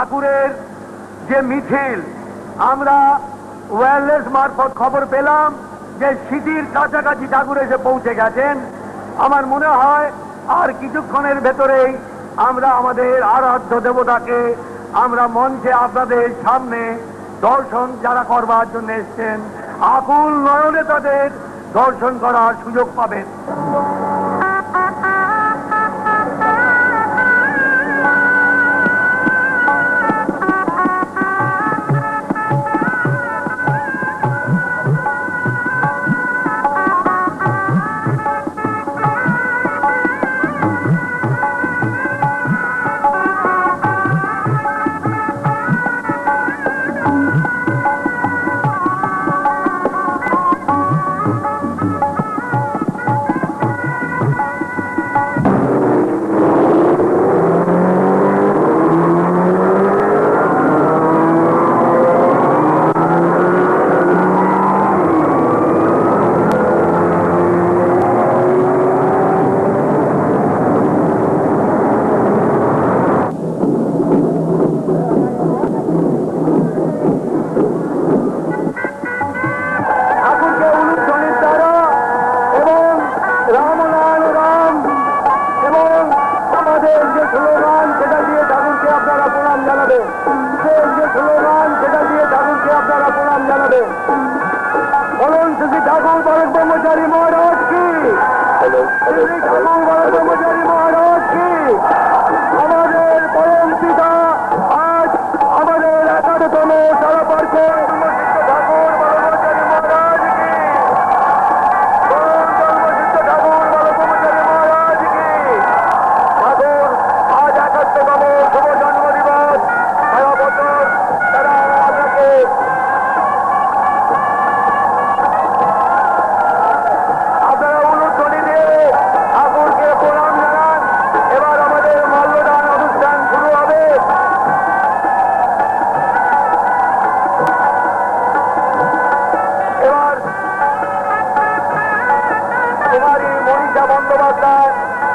ঠাকুরের যে মিছিল, আমরা ওয়্যারলেস মারফত খবর পেলাম যে সিটির কাছাকাছি ঠাকুর এসে পৌঁছে গেছেন। আমার মনে হয় আর কিছুক্ষণের ভেতরেই আমরা আমাদের আরাধ্য দেবতাকে আমরা মঞ্চে আপনাদের সামনে দর্শন যারা করবার জন্য এসছেন আকুল নয়নে তাদের দর্শন করার সুযোগ পাবেন।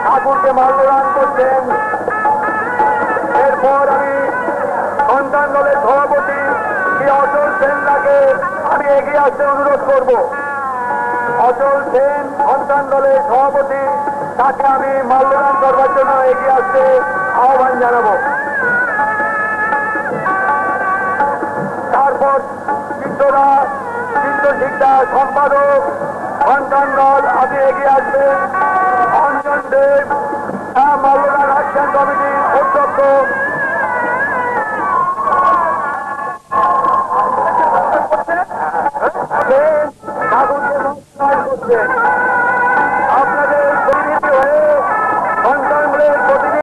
ঠাকুরকে মাল্যদান করছেন। এরপর আমি সন্তান দলের সভাপতি শ্রী অচল সেনকে আমি এগিয়ে আসতে অনুরোধ করব। অচল সেন সন্তান দলের সভাপতি, তাকে আমি মাল্যদান করবার জন্য এগিয়ে আসতে আহ্বান জানাবো। তারপর চিত্রশিক্ষা সম্পাদক সন্তান দল আপনি এগিয়ে আসবেন। অঞ্জন দেব মাল্যদান অ্যাকশন কমিটির অধ্যক্ষ। ঠাকুরকে নমস্কার করছেন।